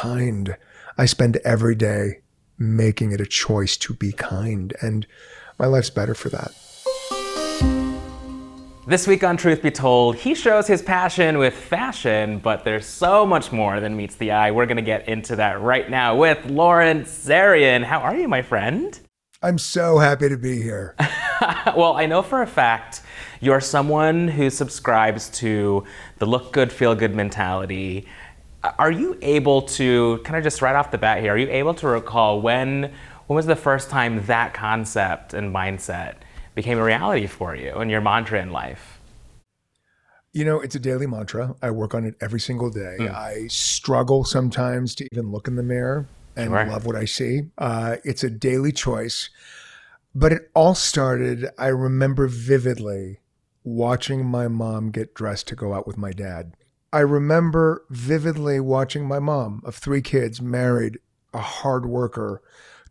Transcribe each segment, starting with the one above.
kind. I spend every day making it a choice to be kind. And my life's better for that. This week on Truth Be Told, he shows his passion with fashion, but there's so much more than meets the eye. We're going to get into that right now with Lawrence Zarian. How are you, my friend? I'm so happy to be here. Well, I know for a fact you're someone who subscribes to the look good, feel good mentality. Are you able to, kind of just right off the bat here, are you able to recall when was the first time that concept and mindset became a reality for you and your mantra in life? You know, it's a daily mantra. I work on it every single day. I struggle sometimes to even look in the mirror and love what I see. It's a daily choice. But it all started, I remember vividly watching my mom get dressed to go out with my dad. I remember vividly watching my mom of 3 kids, married, a hard worker,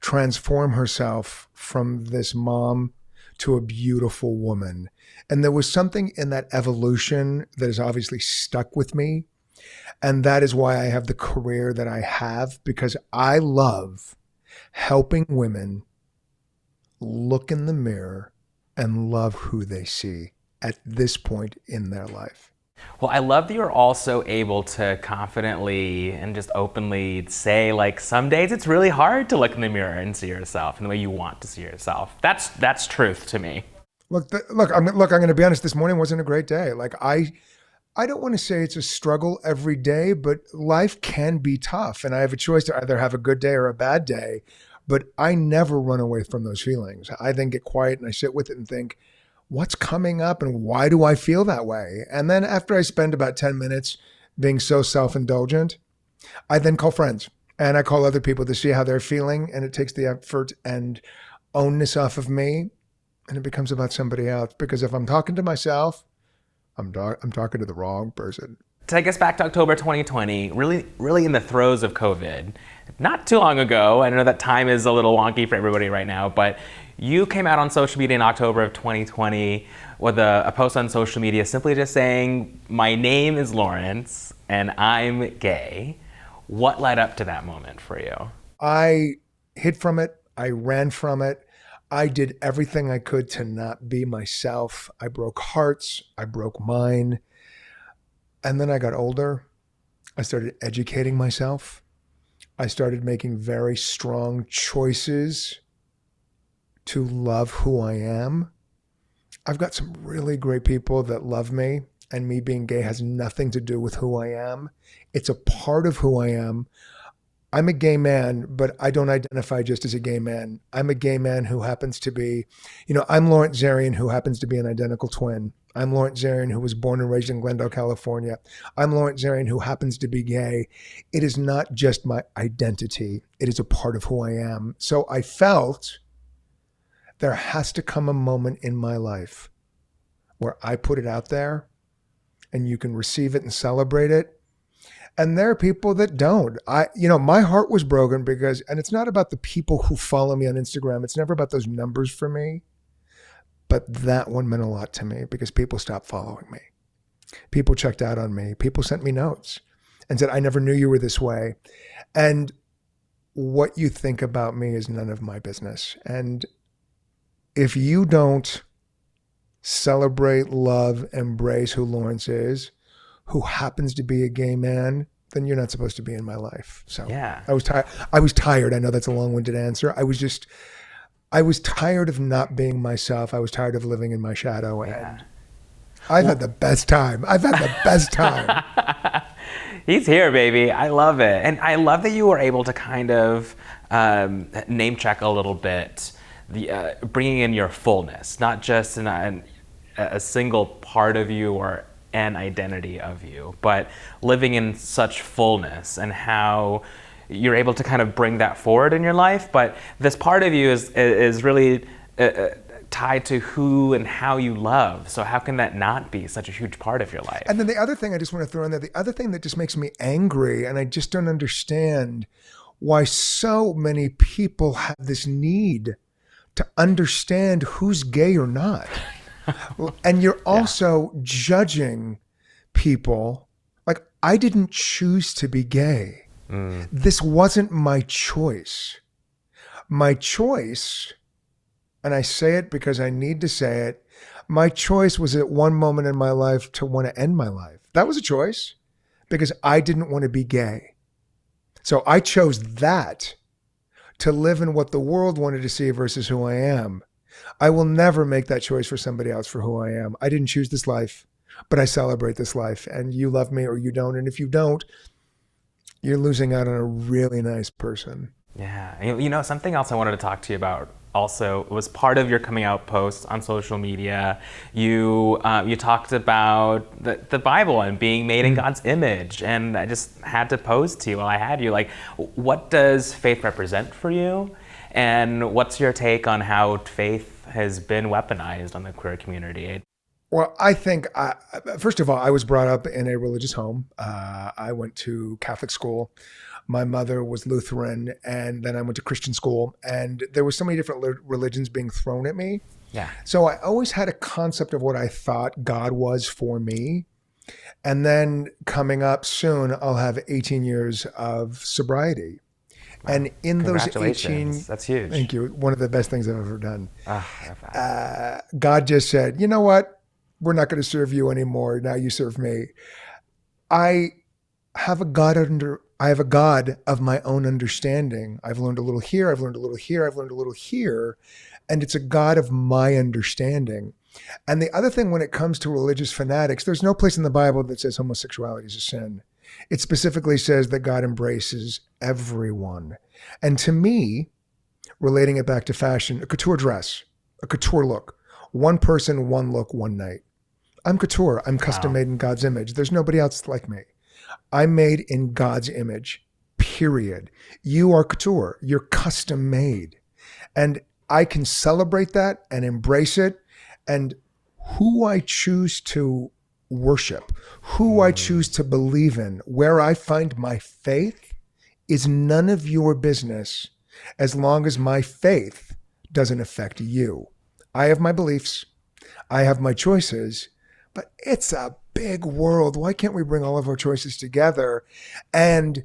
transform herself from this mom to a beautiful woman. And there was something in that evolution that has obviously stuck with me. And that is why I have the career that I have, because I love helping women look in the mirror and love who they see at this point in their life. Well, I love that you're also able to confidently and just openly say, like, some days it's really hard to look in the mirror and see yourself in the way you want to see yourself. That's truth to me. Look, I'm going to be honest. This morning wasn't a great day. Like I don't want to say it's a struggle every day, but life can be tough, and I have a choice to either have a good day or a bad day. But I never run away from those feelings. I then get quiet and I sit with it and think, what's coming up and why do I feel that way? And then after I spend about 10 minutes being so self-indulgent, I then call friends and I call other people to see how they're feeling. And it takes the effort and ownness off of me, and it becomes about somebody else. Because if I'm talking to myself, I'm talking to the wrong person. To take us back to October 2020, really in the throes of COVID, not too long ago. I know that time is a little wonky for everybody right now, but you came out on social media in October of 2020 with a post on social media simply just saying, my name is Lawrence and I'm gay. What led up to that moment for you? I hid from it. I ran from it. I did everything I could to not be myself. I broke hearts. I broke mine. And then I got older. I started educating myself. I started making very strong choices to love who I am. I've got some really great people that love me, and me being gay has nothing to do with who I am. It's a part of who I am. I'm a gay man, but I don't identify just as a gay man. I'm a gay man who happens to be, I'm Lawrence Zarian, who happens to be an identical twin. I'm Lawrence Zarian, who was born and raised in Glendale, California. I'm Lawrence Zarian, who happens to be gay. It is not just my identity. It is a part of who I am. So I felt there has to come a moment in my life where I put it out there and you can receive it and celebrate it. And there are people that don't. My heart was broken because, and it's not about the people who follow me on Instagram. It's never about those numbers for me. But that one meant a lot to me because people stopped following me. People checked out on me. People sent me notes and said, I never knew you were this way. And what you think about me is none of my business. And if you don't celebrate, love, embrace who Lawrence is, who happens to be a gay man, then you're not supposed to be in my life. So yeah. I was tired. I know that's a long-winded answer. I was tired of not being myself. I was tired of living in my shadow. And I've had the best time. He's here, baby. I love it. And I love that you were able to kind of name check a little bit, the bringing in your fullness, not just a single part of you or an identity of you, but living in such fullness and how you're able to kind of bring that forward in your life. But this part of you is really tied to who and how you love. So how can that not be such a huge part of your life? And then the other thing I just want to throw in there, the other thing that just makes me angry, and I just don't understand why so many people have this need to understand who's gay or not. And you're also judging people. Like, I didn't choose to be gay. This wasn't my choice. My choice, and I say it because I need to say it, my choice was at one moment in my life to want to end my life. That was a choice because I didn't want to be gay. So I chose that to live in what the world wanted to see versus who I am. I will never make that choice for somebody else for who I am. I didn't choose this life, but I celebrate this life. And you love me or you don't. And if you don't, you're losing out on a really nice person. Yeah. You know, something else I wanted to talk to you about also was part of your coming out post on social media. You talked about the Bible and being made in God's image. And I just had to pose to you while I had you, like, what does faith represent for you? And what's your take on how faith has been weaponized on the queer community? Well, I think, first of all, I was brought up in a religious home. I went to Catholic school. My mother was Lutheran, and then I went to Christian school. And there were so many different religions being thrown at me. Yeah. So I always had a concept of what I thought God was for me. And then coming up soon, I'll have 18 years of sobriety. Wow. And in those 18, that's huge. Thank you. One of the best things I've ever done. God just said, you know what? We're not going to serve you anymore. Now you serve me. I have a God of my own understanding. I've learned a little here. I've learned a little here. I've learned a little here. And it's a God of my understanding. And the other thing, when it comes to religious fanatics, there's no place in the Bible that says homosexuality is a sin. It specifically says that God embraces everyone. And to me, relating it back to fashion, a couture dress, a couture look, one person, one look, one night. I'm couture. I'm custom made in God's image. There's nobody else like me. I'm made in God's image, period. You are couture. You're custom made. And I can celebrate that and embrace it. And who I choose to worship, who I choose to believe in, where I find my faith is none of your business as long as my faith doesn't affect you. I have my beliefs. I have my choices, but it's a big world. Why can't we bring all of our choices together? And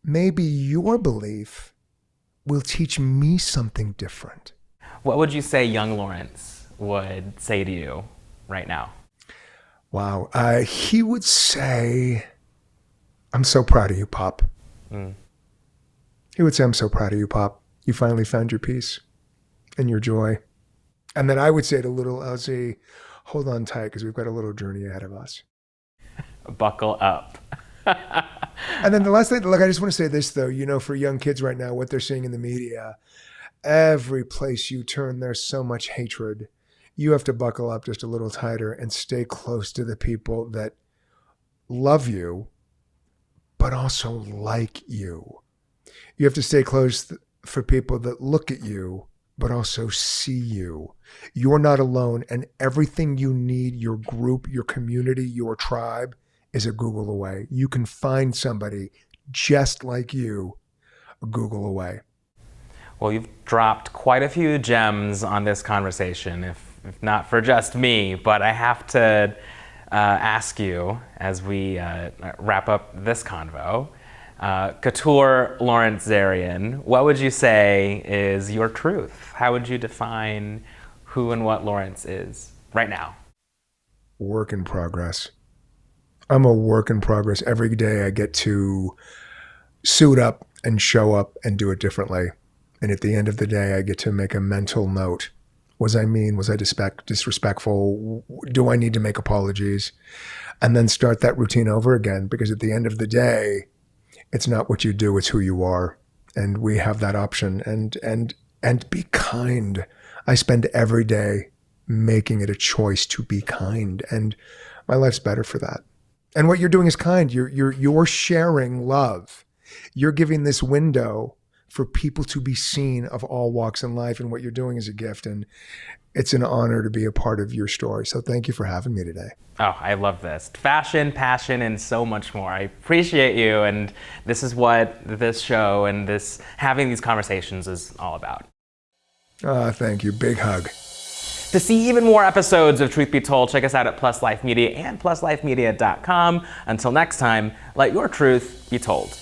maybe your belief will teach me something different. What would you say young Lawrence would say to you right now? Wow. He would say, I'm so proud of you, Pop. He would say, I'm so proud of you, Pop. You finally found your peace and your joy. And then I would say to little Elsie, hold on tight because we've got a little journey ahead of us. Buckle up. And then the last thing, look, I just want to say this though, you know, for young kids right now, what they're seeing in the media, every place you turn, there's so much hatred. You have to buckle up just a little tighter and stay close to the people that love you, but also like you. You have to stay close for people that look at you, but also see you. You're not alone, and everything you need, your group, your community, your tribe, is a Google away. You can find somebody just like you a Google away. Well, you've dropped quite a few gems on this conversation, if not for just me, but I have to ask you as we wrap up this convo, Couture Lawrence Zarian, what would you say is your truth? How would you define who and what Lawrence is right now? Work in progress. I'm a work in progress. Every day I get to suit up and show up and do it differently. And at the end of the day, I get to make a mental note. Was I mean? Was I disrespectful? Do I need to make apologies? And then start that routine over again, because at the end of the day, it's not what you do, it's who you are. And we have that option. And be kind. I spend every day making it a choice to be kind. And my life's better for that. And what you're doing is kind. You're sharing love. You're giving this window for people to be seen of all walks in life. And what you're doing is a gift. And it's an honor to be a part of your story. So thank you for having me today. Oh, I love this. Fashion, passion, and so much more. I appreciate you. And this is what this show and this having these conversations is all about. Thank you. Big hug. To see even more episodes of Truth Be Told, check us out at Plus Life Media and pluslifemedia.com. Until next time, let your truth be told.